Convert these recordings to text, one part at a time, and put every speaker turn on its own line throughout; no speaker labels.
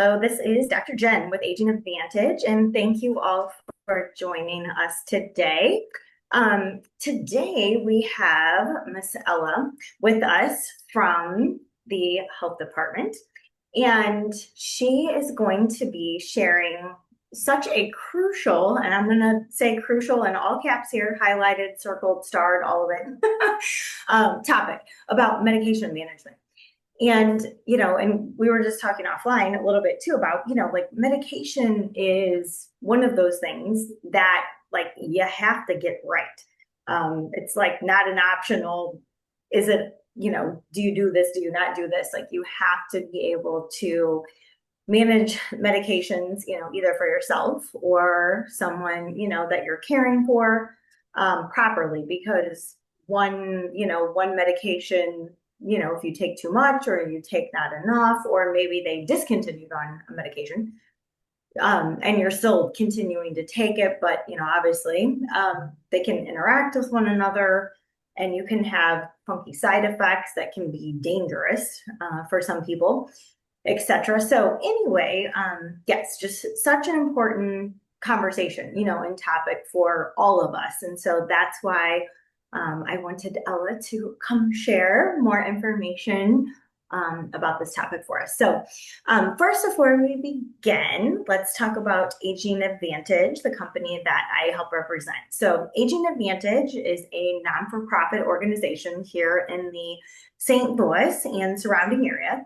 Hello, this is Dr. Jen with Aging Advantage, and thank you all for joining us today. Today we have Miss Ella with us from the health department, and she is going to be sharing such a crucial, and I'm going to say crucial in all caps here, highlighted, circled, starred, all of it, topic about medication management. And we were just talking offline a little bit too about, like medication is one of those things that like you have to get right. It's like not an optional, is it, do you do this? Do you not do this? Like you have to be able to manage medications, either for yourself or someone, that you're caring for properly because one medication, if you take too much or you take not enough, or maybe they discontinued on a medication, and you're still continuing to take it, but obviously they can interact with one another and you can have funky side effects that can be dangerous for some people, etc. So anyway, yes, just such an important conversation, and topic for all of us. And so that's why I wanted Ella to come share more information about this topic for us. So first, before we begin, let's talk about Aging Advantage, the company that I help represent. So Aging Advantage is a non-for-profit organization here in the St. Louis and surrounding area.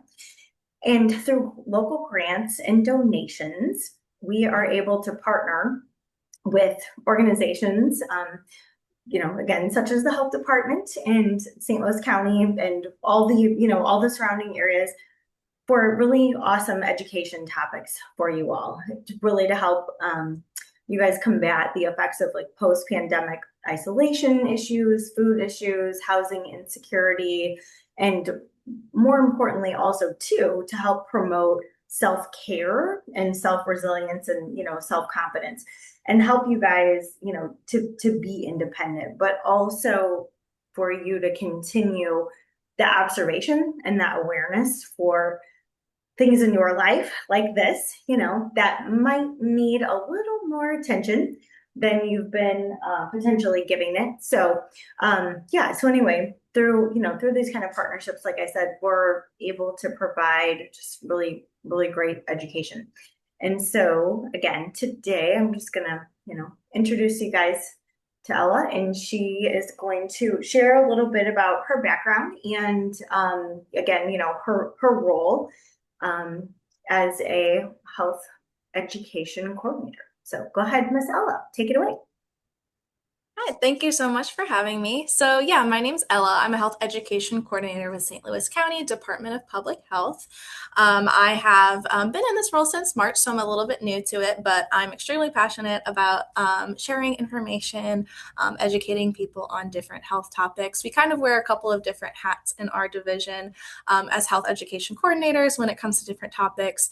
And through local grants and donations, we are able to partner with organizations, again, such as the health department and St. Louis County and all the surrounding areas for really awesome education topics for you all, really to help you guys combat the effects of like post-pandemic isolation issues, food issues, housing insecurity, and more importantly also too, to help promote self-care and self-resilience and, self-confidence and help you guys, to be independent, but also for you to continue the observation and that awareness for things in your life like this, that might need a little more attention than you've been potentially giving it. So so anyway, through these kind of partnerships, like I said, we're able to provide just really, really great education. And so again, today I'm just gonna, introduce you guys to Ella, and she is going to share a little bit about her background and again, her role as a health education coordinator. So go ahead, Miss Ella, take it away.
Hi, thank you so much for having me. So, yeah, my name's Ella. I'm a health education coordinator with St. Louis County Department of Public Health. I have been in this role since March, so I'm a little bit new to it, but I'm extremely passionate about sharing information, educating people on different health topics. We kind of wear a couple of different hats in our division as health education coordinators when it comes to different topics.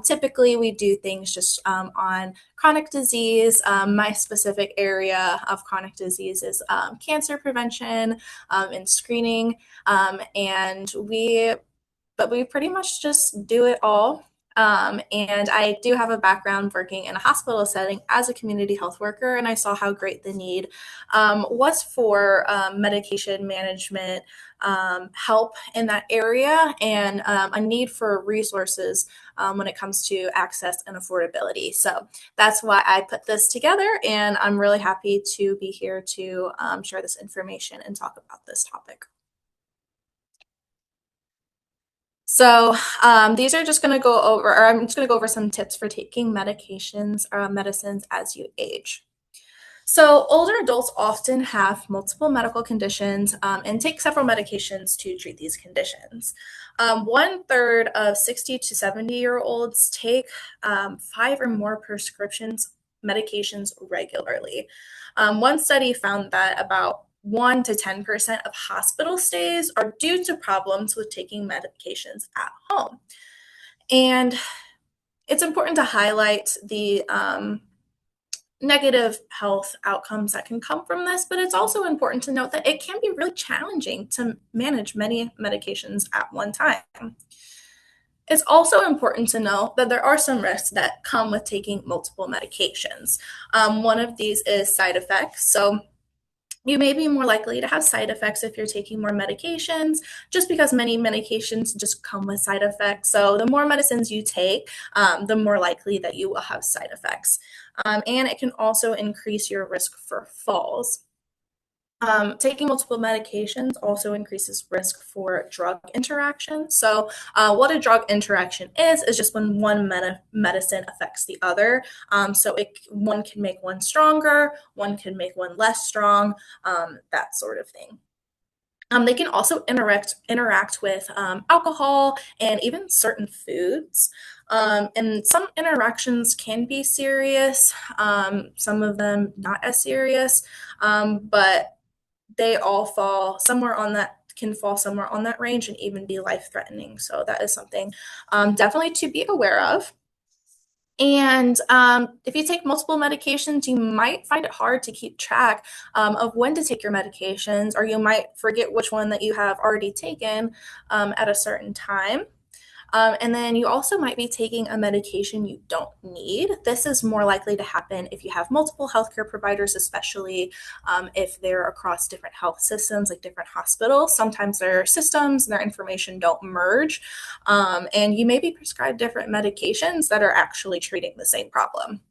Typically, we do things just on chronic disease. My specific area of chronic disease is cancer prevention and screening. But we pretty much just do it all. And I do have a background working in a hospital setting as a community health worker, and I saw how great the need was for medication management help in that area and a need for resources when it comes to access and affordability. So that's why I put this together, and I'm really happy to be here to share this information and talk about this topic. So these are just going to go over, or I'm just going to go over some tips for taking medications or medicines as you age. So older adults often have multiple medical conditions and take several medications to treat these conditions. 1/3 of 60 to 70-year-olds take 5 or more prescriptions medications regularly. One study found that about 1 to 10% of hospital stays are due to problems with taking medications at home. And it's important to highlight the negative health outcomes that can come from this, but it's also important to note that it can be really challenging to manage many medications at one time. It's also important to know that there are some risks that come with taking multiple medications. One of these is side effects. So you may be more likely to have side effects if you're taking more medications, just because many medications just come with side effects. So the more medicines you take, the more likely that you will have side effects. And it can also increase your risk for falls. Taking multiple medications also increases risk for drug interactions. So, what a drug interaction is just when one medicine affects the other. One can make one stronger, one can make one less strong, that sort of thing. They can also interact with alcohol and even certain foods. And some interactions can be serious, some of them not as serious, but they all fall somewhere on that can fall somewhere on that range and even be life threatening. So that is something definitely to be aware of. And if you take multiple medications, you might find it hard to keep track of when to take your medications, or you might forget which one that you have already taken at a certain time. And then you also might be taking a medication you don't need. This is more likely to happen if you have multiple healthcare providers, especially if they're across different health systems, like different hospitals. Sometimes their systems and their information don't merge, and you may be prescribed different medications that are actually treating the same problem.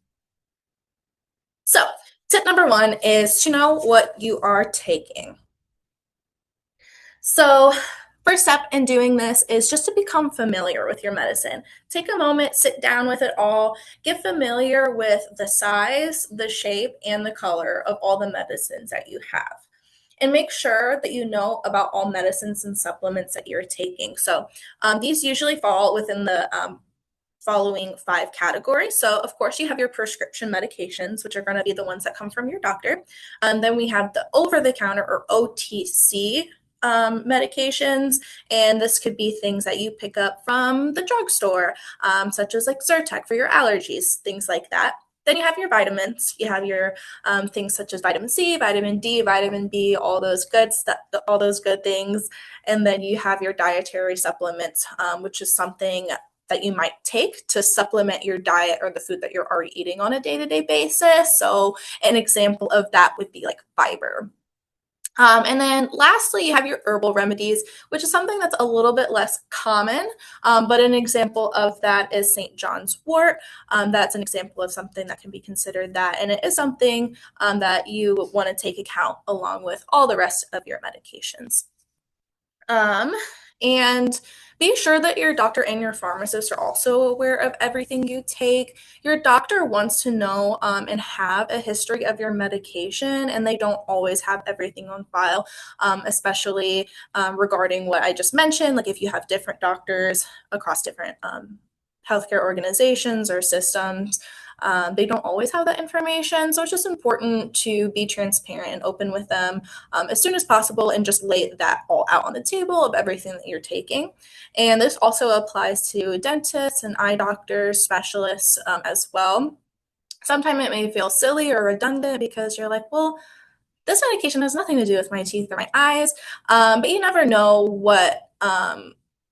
So, tip number one is to know what you are taking. So, first step in doing this is just to become familiar with your medicine. Take a moment, sit down with it all, get familiar with the size, the shape, and the color of all the medicines that you have. And make sure that you know about all medicines and supplements that you're taking. So, these usually fall within the following 5 categories. So, of course, you have your prescription medications, which are going to be the ones that come from your doctor. Then we have the over the counter or OTC medications, and this could be things that you pick up from the drugstore, such as like Zyrtec for your allergies, things like that. Then you have your vitamins. You have your things such as vitamin C, vitamin D, vitamin B, all those good stuff, all those good things. And then you have your dietary supplements, which is something that you might take to supplement your diet or the food that you're already eating on a day-to-day basis. So an example of that would be like fiber. And then lastly, you have your herbal remedies, which is something that's a little bit less common, but an example of that is St. John's wort. That's an example of something that can be considered that, and it is something that you want to take account along with all the rest of your medications. And be sure that your doctor and your pharmacist are also aware of everything you take. Your doctor wants to know and have a history of your medication, and they don't always have everything on file, especially regarding what I just mentioned. Like if you have different doctors across different healthcare organizations or systems, they don't always have that information. So it's just important to be transparent and open with them as soon as possible and just lay that all out on the table of everything that you're taking. And this also applies to dentists and eye doctors, specialists as well. Sometimes it may feel silly or redundant because you're like, well, this medication has nothing to do with my teeth or my eyes, but you never know what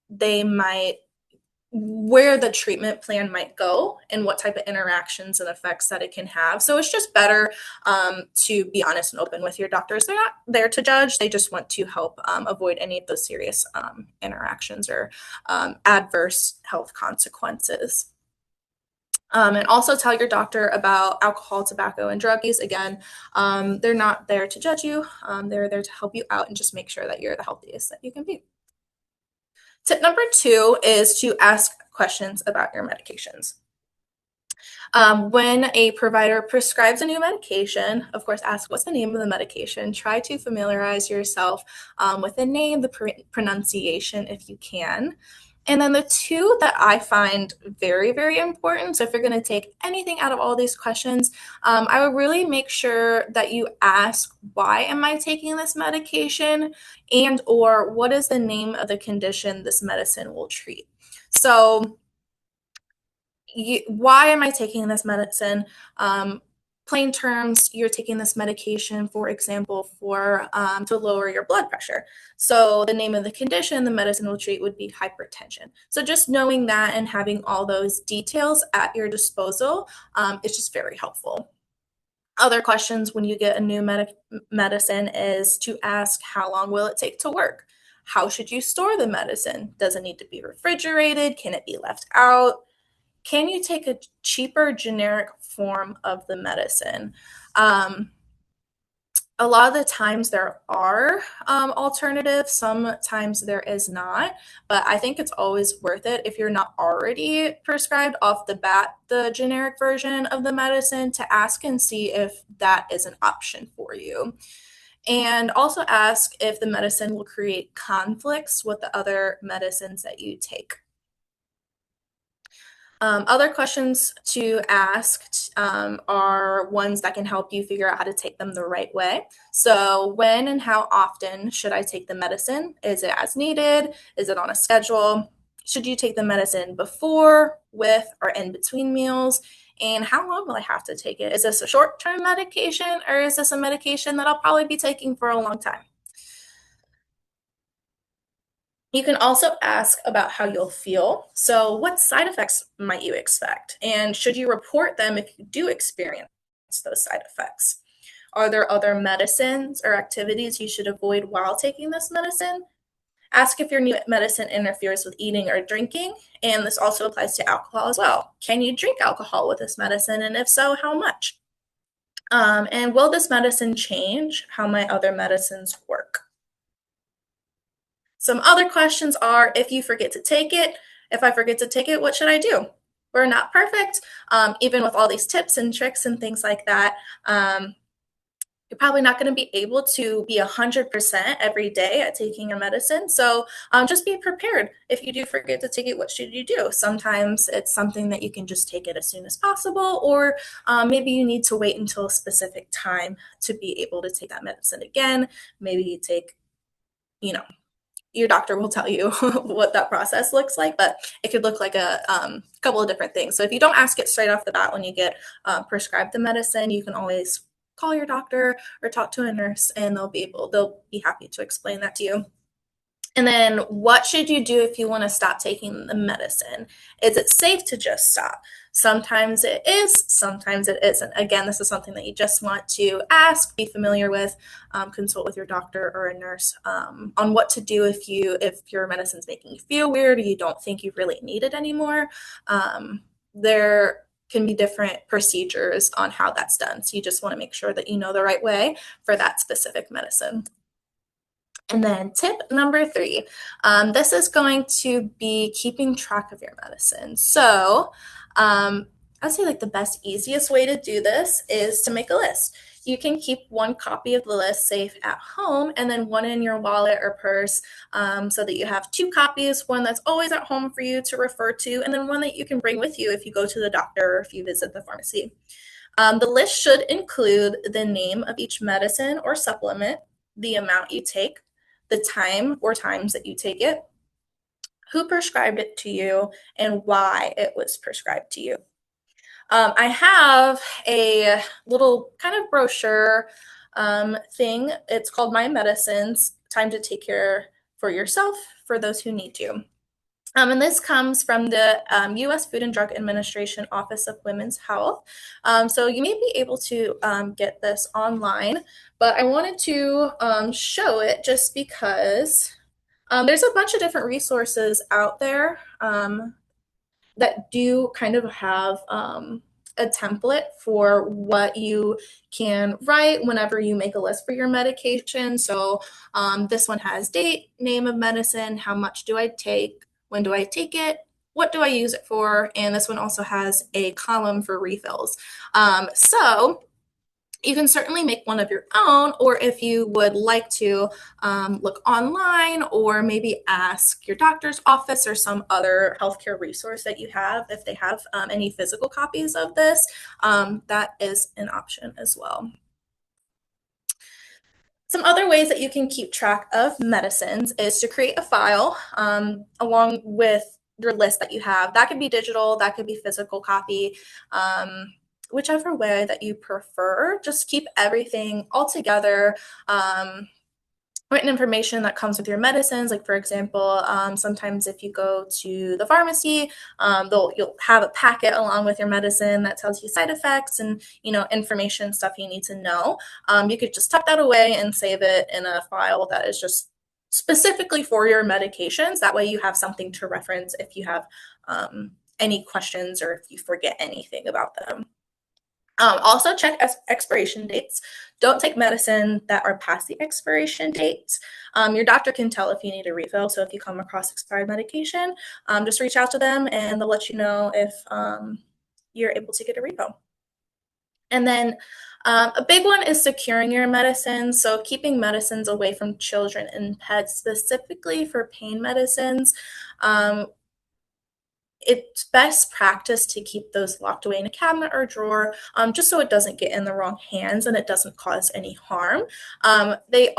they might where the treatment plan might go and what type of interactions and effects that it can have. So it's just better to be honest and open with your doctors. They're not there to judge. They just want to help avoid any of those serious interactions or adverse health consequences. And also tell your doctor about alcohol, tobacco, and drug use. Again, they're not there to judge you. They're there to help you out and just make sure that you're the healthiest that you can be. Tip number 2 is to ask questions about your medications. When a provider prescribes a new medication, of course, ask what's the name of the medication. Try to familiarize yourself with the name, the pronunciation if you can. And then the 2 that I find very, very important. So if you're going to take anything out of all these questions, I would really make sure that you ask, why am I taking this medication? And or what is the name of the condition this medicine will treat? So why am I taking this medicine? plain terms, you're taking this medication, for example, for to lower your blood pressure. So the name of the condition the medicine will treat would be hypertension. So just knowing that and having all those details at your disposal is just very helpful. Other questions when you get a new medicine is to ask, how long will it take to work? How should you store the medicine? Does it need to be refrigerated? Can it be left out? Can you take a cheaper generic form of the medicine? A lot of the times there are alternatives, sometimes there is not, but I think it's always worth it if you're not already prescribed off the bat the generic version of the medicine to ask and see if that is an option for you. And also ask if the medicine will create conflicts with the other medicines that you take. Other questions to ask are ones that can help you figure out how to take them the right way. So, when and how often should I take the medicine? Is it as needed? Is it on a schedule? Should you take the medicine before, with, or in between meals? And how long will I have to take it? Is this a short term medication or is this a medication that I'll probably be taking for a long time? You can also ask about how you'll feel. So, what side effects might you expect? And should you report them if you do experience those side effects? Are there other medicines or activities you should avoid while taking this medicine? Ask if your new medicine interferes with eating or drinking. And this also applies to alcohol as well. Can you drink alcohol with this medicine? And if so, how much? And will this medicine change how my other medicines work? Some other questions are, if you forget to take it, if I forget to take it, what should I do? We're not perfect. Even with all these tips and tricks and things like that, you're probably not going to be able to be 100% every day at taking a medicine. So just be prepared. If you do forget to take it, what should you do? Sometimes it's something that you can just take it as soon as possible, or maybe you need to wait until a specific time to be able to take that medicine again. Maybe you take, your doctor will tell you what that process looks like, but it could look like a couple of different things. So if you don't ask it straight off the bat when you get prescribed the medicine, you can always call your doctor or talk to a nurse, and they'll be happy to explain that to you. And then what should you do if you want to stop taking the medicine? Is it safe to just stop? Sometimes it is, sometimes it isn't. Again, this is something that you just want to ask, be familiar with, consult with your doctor or a nurse on what to do if your medicine's making you feel weird or you don't think you really need it anymore. There can be different procedures on how that's done. So you just want to make sure that you know the right way for that specific medicine. And then tip number 3, this is going to be keeping track of your medicine. So I'd say like the best, easiest way to do this is to make a list. You can keep one copy of the list safe at home and then one in your wallet or purse so that you have 2 copies, one that's always at home for you to refer to, and then one that you can bring with you if you go to the doctor or if you visit the pharmacy. The list should include the name of each medicine or supplement, the amount you take, the time or times that you take it, who prescribed it to you, and why it was prescribed to you. I have a little kind of brochure thing. It's called My Medicines, Time to Take Care for Yourself for those who need to. And this comes from the U.S. Food and Drug Administration Office of Women's Health. So you may be able to get this online, but I wanted to show it just because there's a bunch of different resources out there that do kind of have a template for what you can write whenever you make a list for your medication. So this one has date, name of medicine, how much do I take, when do I take it, what do I use it for, and this one also has a column for refills. So you can certainly make one of your own, or if you would like to look online or maybe ask your doctor's office or some other healthcare resource that you have, if they have any physical copies of this, that is an option as well. Some other ways that you can keep track of medicines is to create a file along with your list that you have. That could be digital, that could be physical copy. whichever way that you prefer. Just keep everything all together. Written information that comes with your medicines. Like for example, sometimes if you go to the pharmacy, you'll have a packet along with your medicine that tells you side effects and information stuff you need to know. You could just tuck that away and save it in a file that is just specifically for your medications. That way you have something to reference if you have any questions or if you forget anything about them. Also check expiration dates. Don't take medicine that are past the expiration dates. Your doctor can tell if you need a refill. So if you come across expired medication, just reach out to them and they'll let you know if you're able to get a refill. And then a big one is securing your medicines. So keeping medicines away from children and pets, specifically for pain medicines. It's best practice to keep those locked away in a cabinet or drawer, just so it doesn't get in the wrong hands and it doesn't cause any harm. There's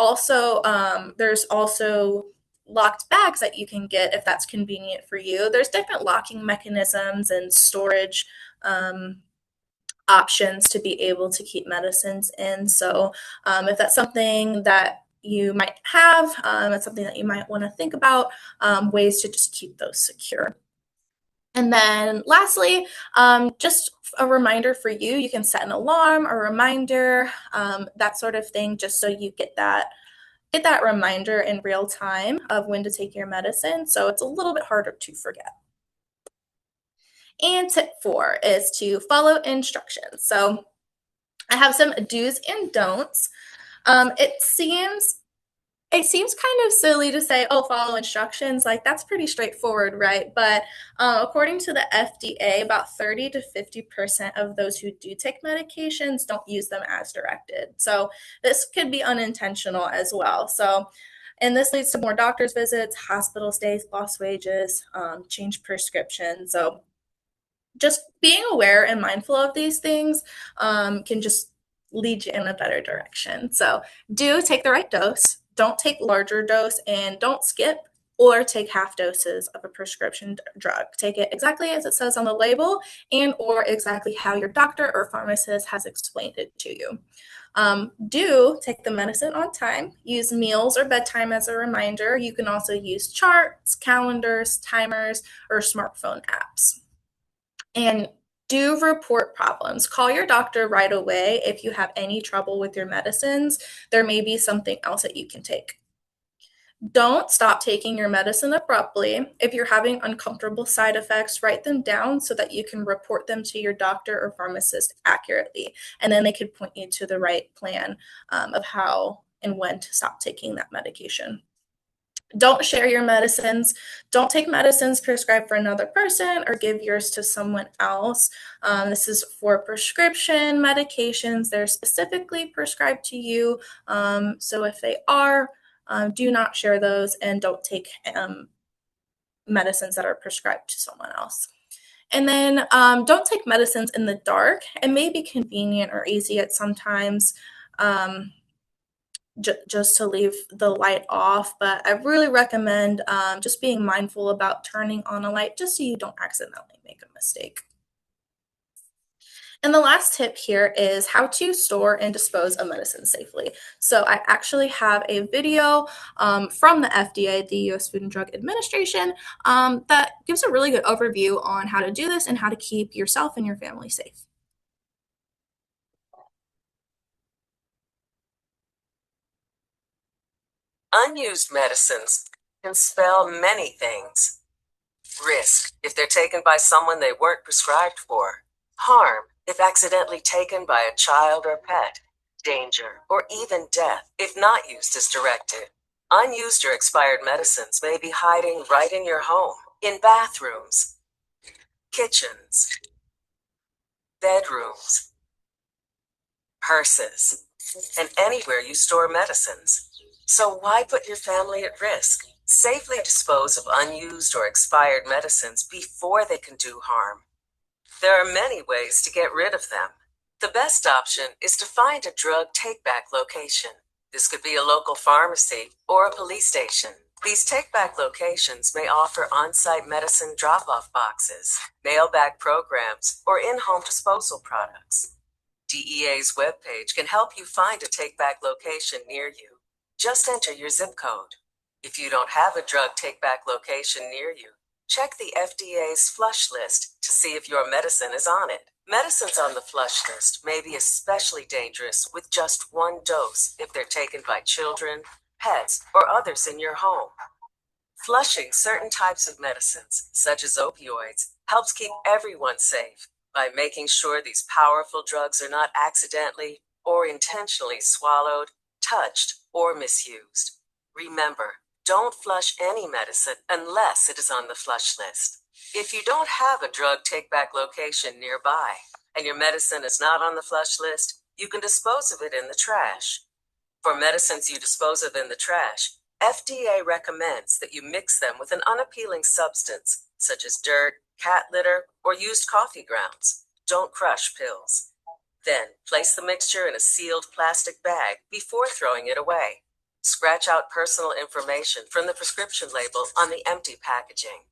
also locked bags that you can get if that's convenient for you. There's different locking mechanisms and storage options to be able to keep medicines in. So if that's something that you might have, it's something that you might want to think about, ways to just keep those secure. And then lastly, just a reminder for you, you can set an alarm, a reminder, that sort of thing, just so you get that reminder in real time of when to take your medicine. So it's a little bit harder to forget. And tip 4 is to follow instructions. So I have some do's and don'ts. It seems kind of silly to say, oh, follow instructions. Like, that's pretty straightforward, right? But according to the FDA, about 30 to 50% of those who do take medications don't use them as directed. So this could be unintentional as well. And this leads to more doctor's visits, hospital stays, lost wages, changed prescriptions. So just being aware and mindful of these things can just lead you in a better direction. So do take the right dose. Don't take larger dose and don't skip or take half doses of a prescription drug. Take it exactly as it says on the label and or exactly how your doctor or pharmacist has explained it to you. Do take the medicine on time. Use meals or bedtime as a reminder. You can also use charts, calendars, timers, or smartphone apps. And do report problems. Call your doctor right away if you have any trouble with your medicines. There may be something else that you can take. Don't stop taking your medicine abruptly. If you're having uncomfortable side effects, write them down so that you can report them to your doctor or pharmacist accurately. And then they could point you to the right plan of how and when to stop taking that medication. Don't share your medicines. Don't take medicines prescribed for another person or give yours to someone else. This is for prescription medications. They're specifically prescribed to you. So if they are, do not share those and don't take medicines that are prescribed to someone else. And then don't take medicines in the dark. It may be convenient or easy at sometimes. Just to leave the light off, but I really recommend just being mindful about turning on a light just so you don't accidentally make a mistake. And the last tip here is how to store and dispose of medicine safely. So I actually have a video from the FDA, the US Food and Drug Administration, that gives a really good overview on how to do this and how to keep yourself and your family safe.
Unused medicines can spell many things. Risk, if they're taken by someone they weren't prescribed for. Harm, if accidentally taken by a child or pet. Danger, or even death, if not used as directed. Unused or expired medicines may be hiding right in your home, in bathrooms, kitchens, bedrooms, purses, and anywhere you store medicines. So why put your family at risk? Safely dispose of unused or expired medicines before they can do harm. There are many ways to get rid of them. The best option is to find a drug take-back location. This could be a local pharmacy or a police station. These take-back locations may offer on-site medicine drop-off boxes, mail-back programs, or in-home disposal products. DEA's webpage can help you find a take-back location near you. Just enter your zip code. If you don't have a drug take-back location near you, check the FDA's flush list to see if your medicine is on it. Medicines on the flush list may be especially dangerous with just one dose if they're taken by children, pets, or others in your home. Flushing certain types of medicines, such as opioids, helps keep everyone safe by making sure these powerful drugs are not accidentally or intentionally swallowed, touched, or misused. Remember, don't flush any medicine unless it is on the flush list. If you don't have a drug take-back location nearby and your medicine is not on the flush list, you can dispose of it in the trash. For medicines you dispose of in the trash, FDA recommends that you mix them with an unappealing substance, such as dirt, cat litter, or used coffee grounds. Don't crush pills. Then, place the mixture in a sealed plastic bag before throwing it away. Scratch out personal information from the prescription label on the empty packaging.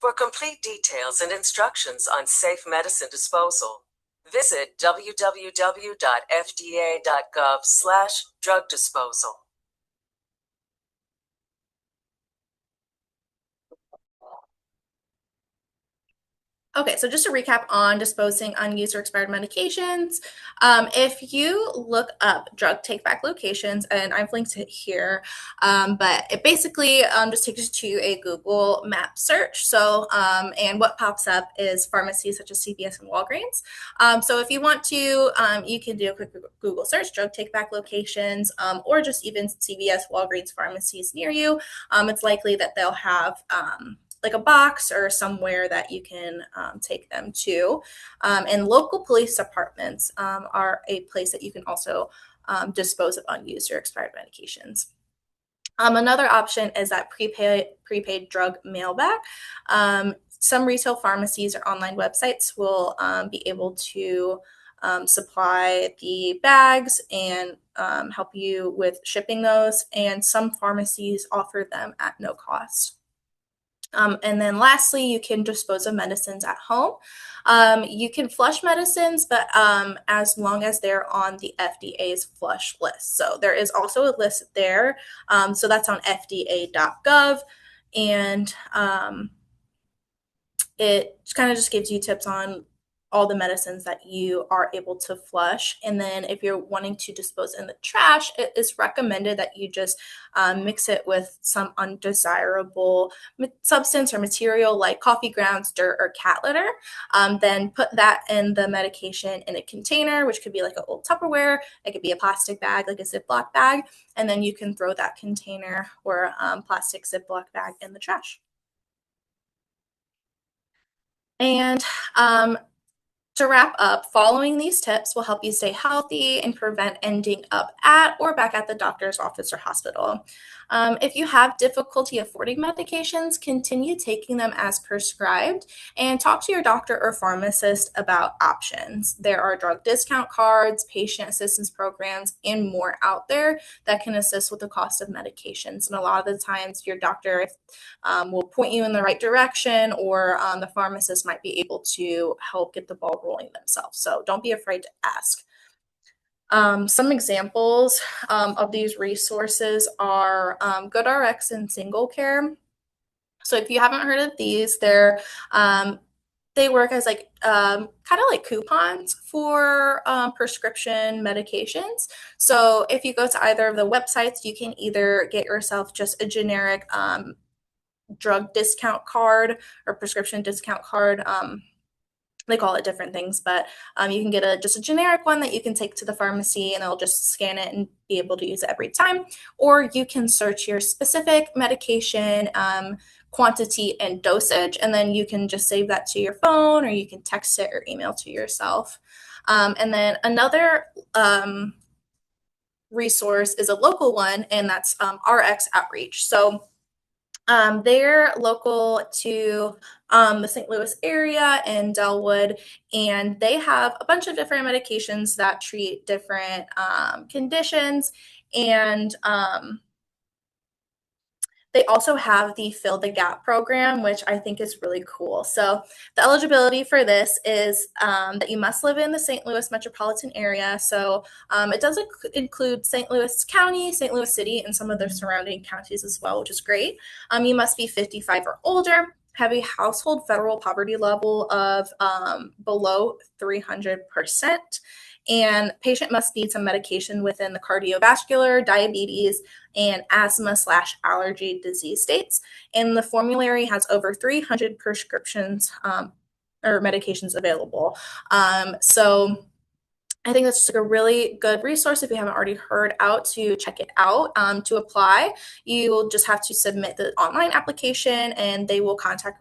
For complete details and instructions on safe medicine disposal, visit www.fda.gov/drug disposal.
Okay, so just to recap on disposing unused or expired medications, if you look up drug take-back locations, and I've linked it here, but it basically just takes you to a Google map search. So, and what pops up is pharmacies such as CVS and Walgreens. So if you want to, you can do a quick Google search, drug take-back locations, or just even CVS, Walgreens pharmacies near you. It's likely that they'll have like a box or somewhere that you can take them to. And local police departments are a place that you can also dispose of unused or expired medications. Another option is that prepaid drug mailback. Some retail pharmacies or online websites will be able to supply the bags and help you with shipping those, and some pharmacies offer them at no cost. And then lastly, you can dispose of medicines at home. You can flush medicines, but as long as they're on the FDA's flush list. So there is also a list there. So that's on fda.gov. And it kind of just gives you tips on all the medicines that you are able to flush. And then if you're wanting to dispose in the trash, it is recommended that you just mix it with some undesirable substance or material like coffee grounds, dirt, or cat litter. Then put that in the medication in a container, which could be like an old Tupperware. It could be a plastic bag, like a Ziploc bag. And then you can throw that container or plastic Ziploc bag in the trash. And to wrap up, following these tips will help you stay healthy and prevent ending up at or back at the doctor's office or hospital. If you have difficulty affording medications, continue taking them as prescribed and talk to your doctor or pharmacist about options. There are drug discount cards, patient assistance programs, and more out there that can assist with the cost of medications. And a lot of the times, your doctor will point you in the right direction, or the pharmacist might be able to help get the ball rolling themselves. So don't be afraid to ask. Some examples of these resources are GoodRx and SingleCare. So if you haven't heard of these, they work as like kind of like coupons for prescription medications. So if you go to either of the websites, you can either get yourself just a generic drug discount card or prescription discount card. They call it different things, but you can get just a generic one that you can take to the pharmacy and they'll just scan it and be able to use it every time. Or you can search your specific medication quantity and dosage, and then you can just save that to your phone, or you can text it or email to yourself. And then another resource is a local one, and that's RX Outreach. So they're local to the St. Louis area and Delwood, and they have a bunch of different medications that treat different conditions. And they also have the Fill the Gap program, which I think is really cool. So the eligibility for this is that you must live in the St. Louis metropolitan area. So it does include St. Louis County, St. Louis City, and some of the surrounding counties as well, which is great. You must be 55 or older, have a household federal poverty level of below 300%. And patient must need some medication within the cardiovascular, diabetes, and asthma/allergy disease states. And the formulary has over 300 prescriptions or medications available. So I think that's just like a really good resource if you haven't already heard out to check it out. To apply, you will just have to submit the online application and they will contact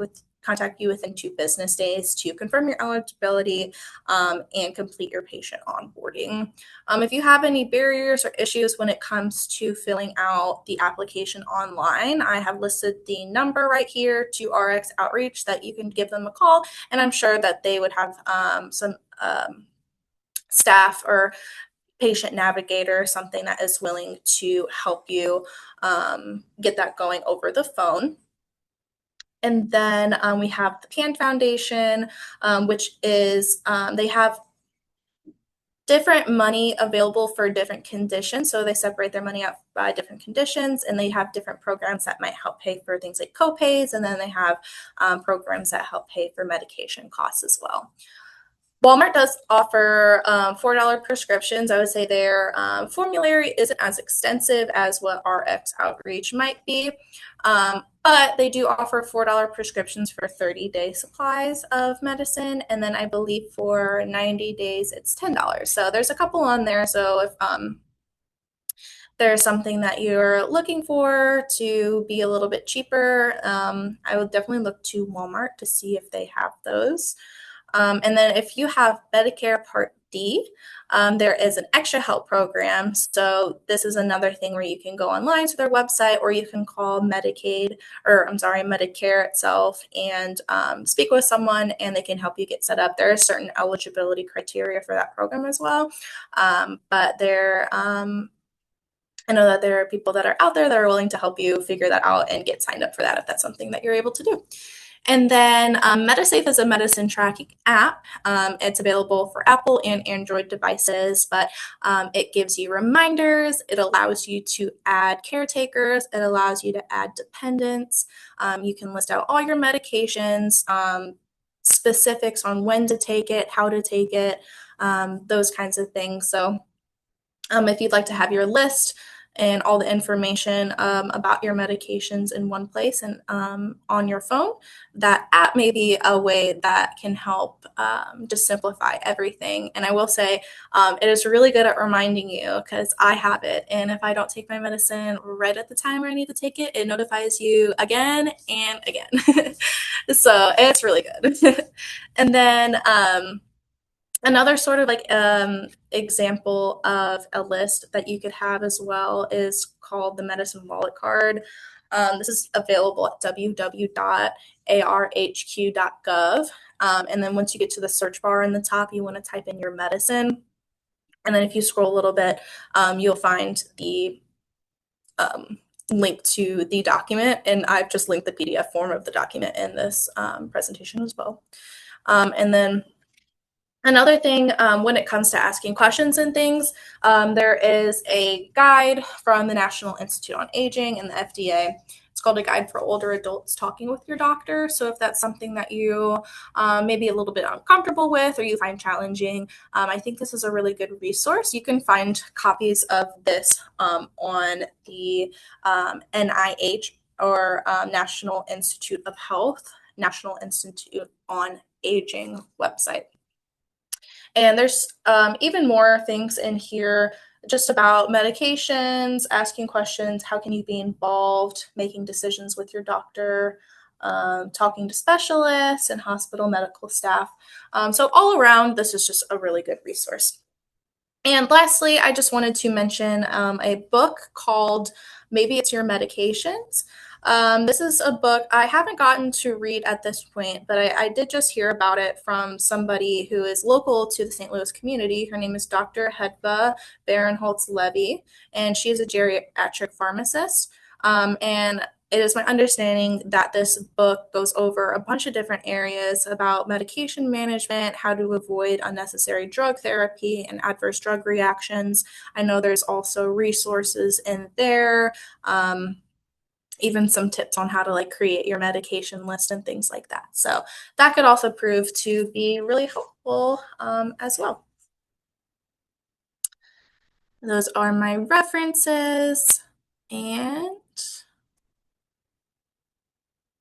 you within 2 business days to confirm your eligibility and complete your patient onboarding. If you have any barriers or issues when it comes to filling out the application online, I have listed the number right here to RX Outreach that you can give them a call, and I'm sure that they would have some staff or patient navigator, something that is willing to help you get that going over the phone. And then we have the PAN Foundation, which is they have different money available for different conditions. So they separate their money out by different conditions, and they have different programs that might help pay for things like copays, and then they have programs that help pay for medication costs as well. Walmart does offer $4 prescriptions. I would say their formulary isn't as extensive as what RX Outreach might be, but they do offer $4 prescriptions for 30-day supplies of medicine, and then I believe for 90 days it's $10. So there's a couple on there. So if there's something that you're looking for to be a little bit cheaper, I would definitely look to Walmart to see if they have those. And then if you have Medicare Part D, there is an extra help program. So this is another thing where you can go online to their website, or you can call Medicare itself and speak with someone, and they can help you get set up. There are certain eligibility criteria for that program as well. But I know that there are people that are out there that are willing to help you figure that out and get signed up for that if that's something that you're able to do. And then MediSafe is a medicine tracking app. It's available for Apple and Android devices, but it gives you reminders. It allows you to add caretakers. It allows you to add dependents. You can list out all your medications, specifics on when to take it, how to take it, those kinds of things. So if you'd like to have your list and all the information about your medications in one place and on your phone, that app may be a way that can help just simplify everything. And I will say it is really good at reminding you, because I have it. And if I don't take my medicine right at the time where I need to take it, it notifies you again and again. So it's really good. And then another sort of like example of a list that you could have as well is called the Medicine Wallet Card. This is available at www.arhq.gov. And then once you get to the search bar in the top, you want to type in your medicine. And then if you scroll a little bit, you'll find the link to the document. And I've just linked the PDF form of the document in this presentation as well. And then another thing, when it comes to asking questions and things, there is a guide from the National Institute on Aging and the FDA. It's called A Guide for Older Adults Talking with Your Doctor. So if that's something that you may be a little bit uncomfortable with or you find challenging, I think this is a really good resource. You can find copies of this on the NIH or National Institute of Health, National Institute on Aging website. And there's even more things in here just about medications, asking questions, how can you be involved, making decisions with your doctor, talking to specialists and hospital medical staff. So all around, this is just a really good resource. And lastly, I just wanted to mention a book called Maybe It's Your Medications. This is a book I haven't gotten to read at this point, but I did just hear about it from somebody who is local to the St. Louis community. Her name is Dr. Hedva Barinholtz Levy, and she is a geriatric pharmacist. And it is my understanding that this book goes over a bunch of different areas about medication management, how to avoid unnecessary drug therapy and adverse drug reactions. I know there's also resources in there. Even some tips on how to like create your medication list and things like that. So that could also prove to be really helpful as well. Those are my references, and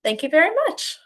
thank you very much.